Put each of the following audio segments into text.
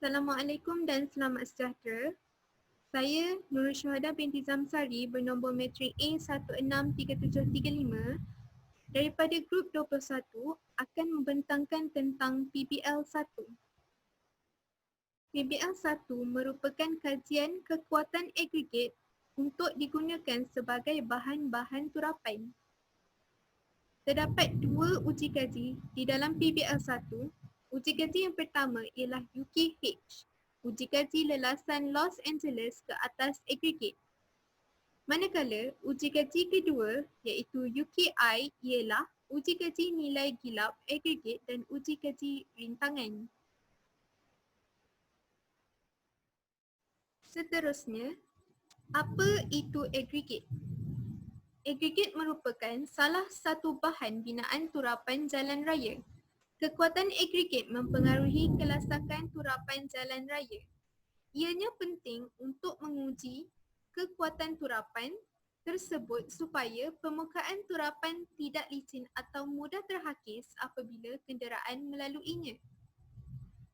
Assalamualaikum dan selamat sejahtera. Saya Nurul Syuhada binti Zamsari bernombor metrik A163735 daripada grup 21 akan membentangkan tentang PBL1. PBL1 merupakan kajian kekuatan agregat untuk digunakan sebagai bahan-bahan turapan. Terdapat dua uji kaji di dalam PBL1. Uji kaji yang pertama ialah UKH, uji kaji lelasan Los Angeles ke atas agregat. Manakala uji kaji kedua iaitu UKI ialah uji kaji nilai gilap agregat dan uji kaji rintangan. Seterusnya, apa itu agregat? Agregat merupakan salah satu bahan binaan turapan jalan raya. Kekuatan agregat mempengaruhi kelasakan turapan jalan raya. Ianya penting untuk menguji kekuatan turapan tersebut supaya permukaan turapan tidak licin atau mudah terhakis apabila kenderaan melaluinya.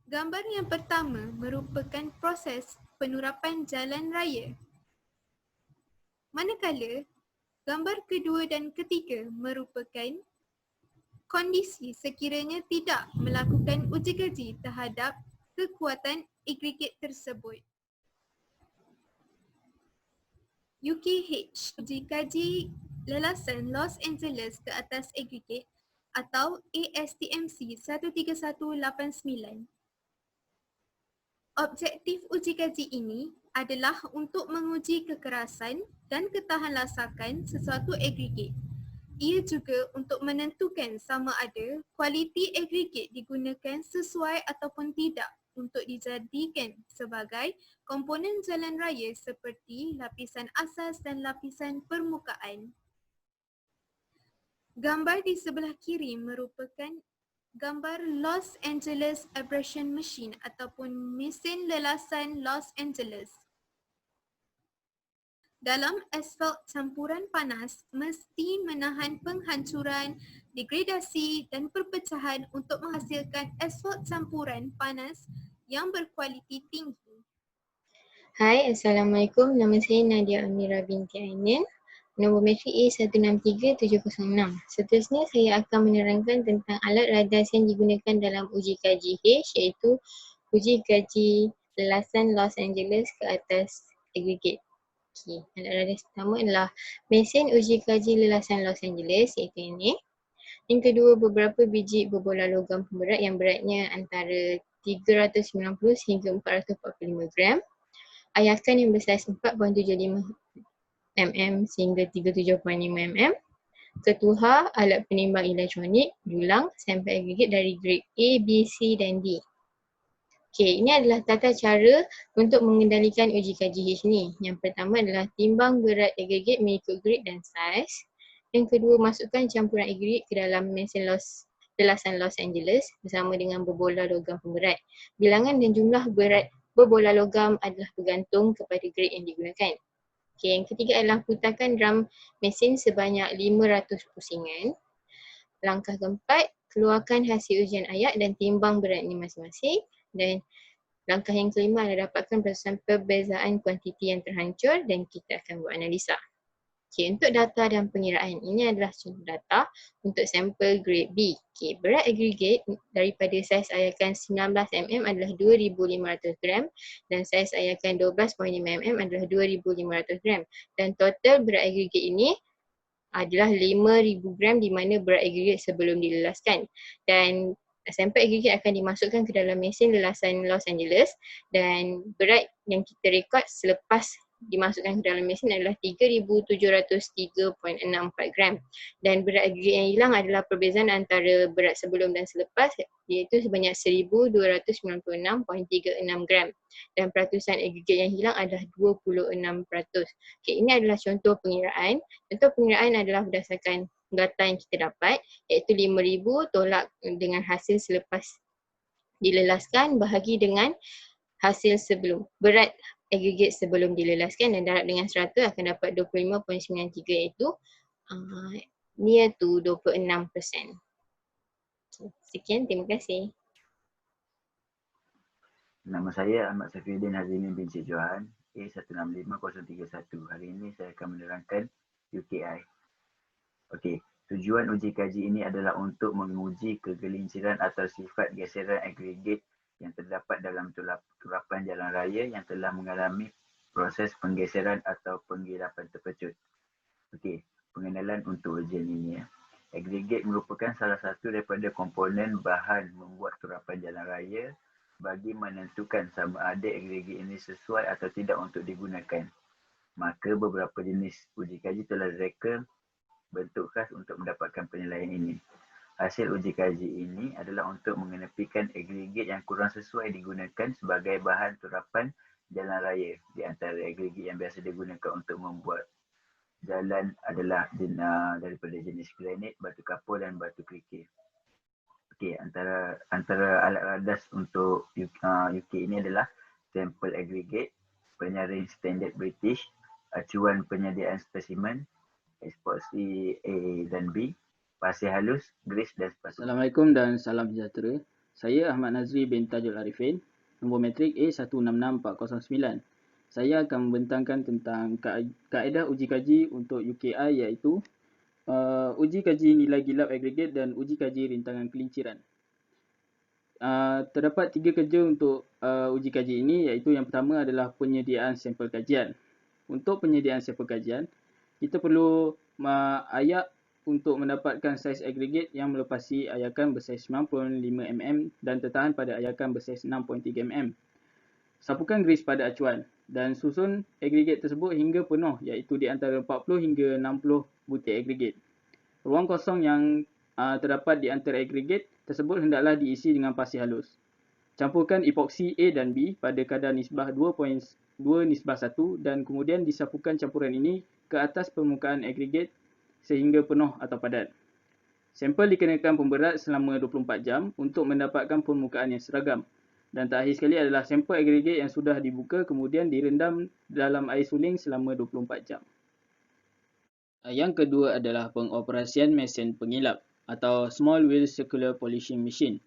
Gambar yang pertama merupakan proses penurapan jalan raya. Manakala gambar kedua dan ketiga merupakan kondisi sekiranya tidak melakukan uji kaji terhadap kekuatan agregat tersebut. UKH, uji kaji lelasan Los Angeles ke atas agregat atau ASTMC 13189. Objektif uji kaji ini adalah untuk menguji kekerasan dan ketahanlasakan sesuatu agregat. Ia juga untuk menentukan sama ada kualiti agregat digunakan sesuai ataupun tidak untuk dijadikan sebagai komponen jalan raya seperti lapisan asas dan lapisan permukaan. Gambar di sebelah kiri merupakan gambar Los Angeles Abrasion Machine ataupun mesin lelasan Los Angeles. Dalam asfalt campuran panas mesti menahan penghancuran, degradasi dan perpecahan untuk menghasilkan asfalt campuran panas yang berkualiti tinggi. Hai, Assalamualaikum. Nama saya Nadia Amira binti Ainin. Nombor metrik A163706. Seterusnya saya akan menerangkan tentang alat radas yang digunakan dalam uji kaji H, iaitu uji kaji lelasan Los Angeles ke atas agregat. Okey, alat radas pertama adalah mesin uji kaji lelasan Los Angeles, iaitu ini. Yang kedua, beberapa biji berbola logam pemberat yang beratnya antara 390 hingga 445 gram. Ayakan yang bersaiz 4.75 mm sehingga 37.5 mm. Ketuhar, alat penimbang elektronik, dulang, sampel agregat dari grade A, B, C dan D. Okey, ini adalah tata cara untuk mengendalikan uji kaji H ni. Yang pertama adalah timbang berat agregat mengikut grade dan saiz. Yang kedua, masukkan campuran agregat ke dalam mesin lelasan Los Angeles bersama dengan berbola logam pemberat. Bilangan dan jumlah berat berbola logam adalah bergantung kepada grade yang digunakan. Okey, yang ketiga adalah putarkan drum mesin sebanyak 500 pusingan. Langkah keempat, keluarkan hasil ujian ayat dan timbang beratnya masing-masing. Dan langkah yang kelima adalah dapatkan perbezaan kuantiti yang terhancur dan kita akan buat analisa. Okey, untuk data dan pengiraan, ini adalah contoh data untuk sampel grade B. Okey, berat agregat daripada saiz ayakan 19 mm adalah 2,500 gram dan saiz ayakan 12.5 mm adalah 2,500 gram. Dan total berat agregat ini adalah 5,000 gram di mana berat agregat sebelum dilelaskan. Dan sampel agregat akan dimasukkan ke dalam mesin lelasan Los Angeles dan berat yang kita rekod selepas dimasukkan ke dalam mesin adalah 3,703.64 gram dan berat agregat yang hilang adalah perbezaan antara berat sebelum dan selepas iaitu sebanyak 1,296.36 gram dan peratusan agregat yang hilang adalah 26%. Okay, ini adalah contoh pengiraan. Contoh pengiraan adalah berdasarkan data yang kita dapat iaitu 5,000 tolak dengan hasil selepas dilelaskan bahagi dengan hasil sebelum berat agregat sebelum dilelaskan dan darab dengan 100 akan dapat 25.93 iaitu near to 26%. Sekian, terima kasih. Nama saya Ahmad Safiuddin Hazimi bin Cik Johan, A165031. Hari ini saya akan menerangkan UKI. Okey, tujuan uji kaji ini adalah untuk menguji kegelinciran atau sifat geseran agregat yang terdapat dalam turapan jalan raya yang telah mengalami proses penggeseran atau penggilapan terpecut. Okey, pengenalan untuk ujian ini. Agregat merupakan salah satu daripada komponen bahan membuat turapan jalan raya bagi menentukan sama ada agregat ini sesuai atau tidak untuk digunakan. Maka beberapa jenis uji kaji telah direka bentuk khas untuk mendapatkan penilaian ini. Hasil uji kaji ini adalah untuk mengenepikan agregat yang kurang sesuai digunakan sebagai bahan turapan jalan raya. Di antara agregat yang biasa digunakan untuk membuat jalan adalah daripada jenis granit, batu kapur dan batu kerikil. Okey, antara alat radas untuk UK ini adalah sampel agregat, penyaring standard British, acuan penyediaan spesimen, eksposi A dan B, pasir halus, gris dan sepatu. Assalamualaikum dan salam sejahtera. Saya Ahmad Nazri bin Tajul Arifin, nombor matrik A166409. Saya akan membentangkan tentang kaedah uji kaji untuk UKI iaitu uji kaji nilai gilap agregat dan uji kaji rintangan kelinciran. Terdapat 3 kerja untuk uji kaji ini, iaitu yang pertama adalah penyediaan sampel kajian. Untuk penyediaan sampel kajian, kita perlu ayak untuk mendapatkan saiz agregat yang melepasi ayakan bersaiz 95 mm dan tertahan pada ayakan bersaiz 6.3 mm. Sapukan gris pada acuan dan susun agregat tersebut hingga penuh, iaitu di antara 40 hingga 60 butir agregat. Ruang kosong yang terdapat di antara agregat tersebut hendaklah diisi dengan pasir halus. Campurkan epoksi A dan B pada kadar nisbah 2:1 dan kemudian disapukan campuran ini ke atas permukaan agregat sehingga penuh atau padat. Sampel dikenakan pemberat selama 24 jam untuk mendapatkan permukaan yang seragam. Dan terakhir sekali adalah sampel agregat yang sudah dibuka kemudian direndam dalam air suling selama 24 jam. Yang kedua adalah pengoperasian mesin pengilap atau Small Wheel Circular Polishing Machine.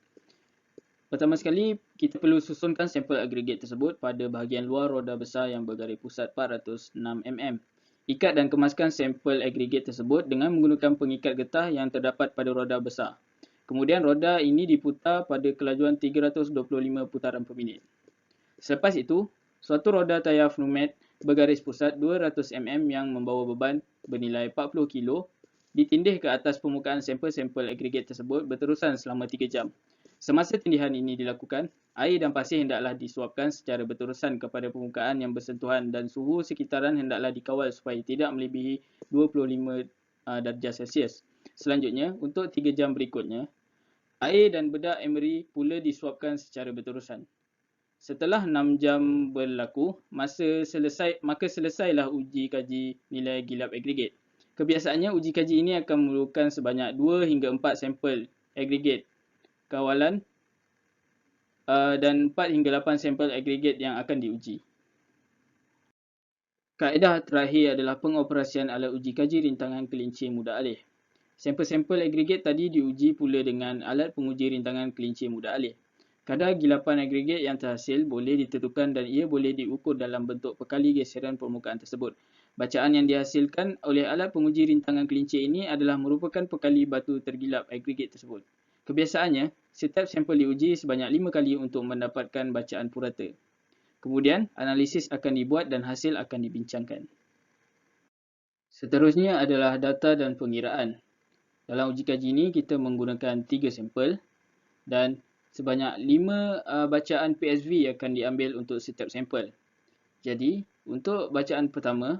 Pertama sekali, kita perlu susunkan sampel agregat tersebut pada bahagian luar roda besar yang bergaris pusat 406 mm. Ikat dan kemaskan sampel agregat tersebut dengan menggunakan pengikat getah yang terdapat pada roda besar. Kemudian roda ini diputar pada kelajuan 325 putaran per minit. Selepas itu, suatu roda tayar pneumat bergaris pusat 200 mm yang membawa beban bernilai 40 kg ditindih ke atas permukaan sampel-sampel agregat tersebut berterusan selama 3 jam. Semasa tindihan ini dilakukan, air dan pasir hendaklah disuapkan secara berterusan kepada permukaan yang bersentuhan dan suhu sekitaran hendaklah dikawal supaya tidak melebihi 25 darjah Celsius. Selanjutnya, untuk 3 jam berikutnya, air dan bedak emery pula disuapkan secara berterusan. Setelah 6 jam berlaku, maka selesailah uji kaji nilai gilap agregat. Kebiasaannya, uji kaji ini akan memerlukan sebanyak 2 hingga 4 sampel agregat kawalan dan 4 hingga 8 sampel agregat yang akan diuji. Kaedah terakhir adalah pengoperasian alat uji kaji rintangan kelinci mudah alih. Sampel-sampel agregat tadi diuji pula dengan alat penguji rintangan kelinci mudah alih. Kadar gilapan agregat yang terhasil boleh ditentukan dan ia boleh diukur dalam bentuk pekali geseran permukaan tersebut. Bacaan yang dihasilkan oleh alat penguji rintangan kelinci ini adalah merupakan pekali batu tergilap agregat tersebut. Kebiasaannya, setiap sampel diuji sebanyak 5 kali untuk mendapatkan bacaan purata. Kemudian, analisis akan dibuat dan hasil akan dibincangkan. Seterusnya adalah data dan pengiraan. Dalam uji kaji ini, kita menggunakan 3 sampel dan sebanyak 5 bacaan PSV akan diambil untuk setiap sampel. Jadi, untuk bacaan pertama,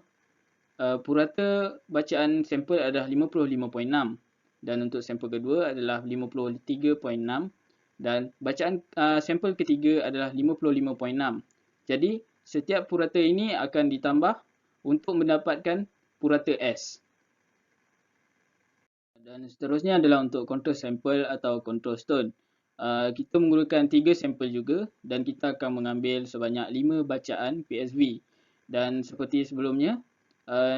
purata bacaan sampel adalah 55.6 dan untuk sampel kedua adalah 53.6 dan bacaan sampel ketiga adalah 55.6. Jadi, setiap purata ini akan ditambah untuk mendapatkan purata S. Dan seterusnya adalah untuk control sampel atau control stone. Kita menggunakan 3 sampel juga dan kita akan mengambil sebanyak 5 bacaan PSV. Dan seperti sebelumnya,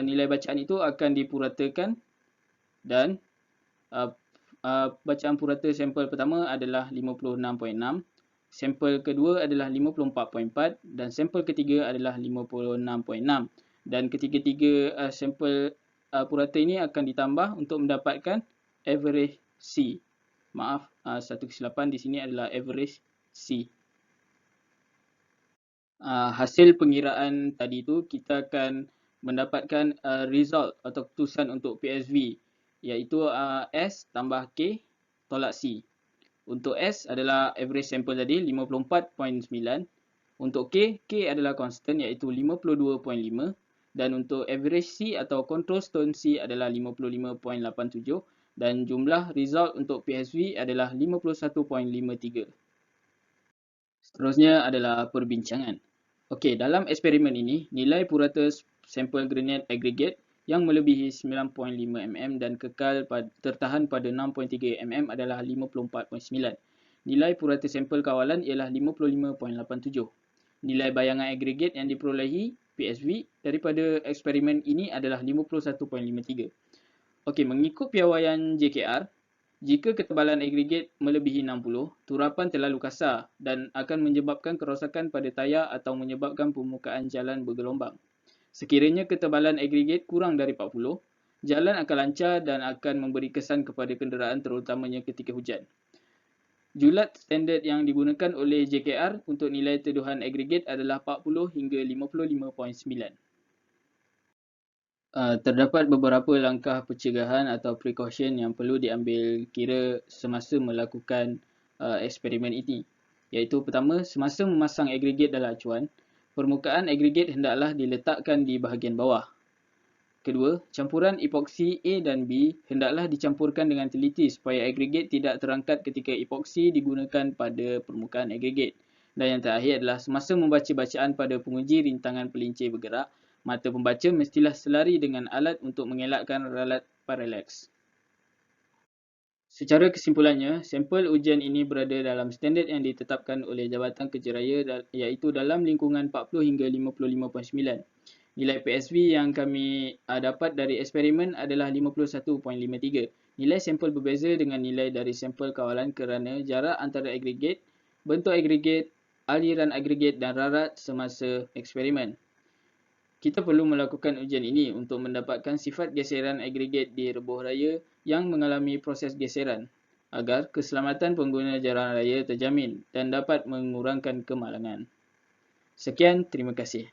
nilai bacaan itu akan dipuratakan dan bacaan purata sampel pertama adalah 56.6, sampel kedua adalah 54.4 dan sampel ketiga adalah 56.6. Dan ketiga-tiga sampel purata ini akan ditambah untuk mendapatkan average C. Maaf, satu kesilapan di sini adalah average C. Hasil pengiraan tadi tu kita akan mendapatkan result atau keputusan untuk PSV, iaitu S tambah K tolak C. Untuk S adalah average sample tadi 54.9. Untuk K adalah constant iaitu 52.5. Dan untuk average C atau control stone C adalah 55.87. Dan jumlah result untuk PSV adalah 51.53. Seterusnya adalah perbincangan. Okey, dalam eksperimen ini, nilai purata sampel granite aggregate yang melebihi 9.5 mm dan kekal tertahan pada 6.3 mm adalah 54.9. Nilai purata sampel kawalan ialah 55.87. Nilai bayangan aggregate yang diperolehi PSV daripada eksperimen ini adalah 51.53. Okey, mengikut piawaian JKR, jika ketebalan aggregate melebihi 60, turapan terlalu kasar dan akan menyebabkan kerosakan pada tayar atau menyebabkan permukaan jalan bergelombang. Sekiranya ketebalan aggregate kurang dari 40, jalan akan lancar dan akan memberi kesan kepada kenderaan terutamanya ketika hujan. Julat standard yang digunakan oleh JKR untuk nilai teduhan aggregate adalah 40 hingga 55.9. Terdapat beberapa langkah pencegahan atau precaution yang perlu diambil kira semasa melakukan eksperimen ini. Iaitu pertama, semasa memasang aggregate dalam acuan, permukaan aggregate hendaklah diletakkan di bahagian bawah. Kedua, campuran epoksi A dan B hendaklah dicampurkan dengan teliti supaya aggregate tidak terangkat ketika epoksi digunakan pada permukaan aggregate. Dan yang terakhir adalah semasa membaca bacaan pada penguji rintangan pelincir bergerak, mata pembaca mestilah selari dengan alat untuk mengelakkan ralat paralax. Secara kesimpulannya, sampel ujian ini berada dalam standard yang ditetapkan oleh Jabatan Kerja Raya iaitu dalam lingkungan 40 hingga 55.9. Nilai PSV yang kami dapat dari eksperimen adalah 51.53. Nilai sampel berbeza dengan nilai dari sampel kawalan kerana jarak antara aggregate, bentuk aggregate, aliran aggregate dan rarat semasa eksperimen. Kita perlu melakukan ujian ini untuk mendapatkan sifat geseran aggregate di rebuh raya yang mengalami proses geseran agar keselamatan pengguna jalan raya terjamin dan dapat mengurangkan kemalangan. Sekian, terima kasih.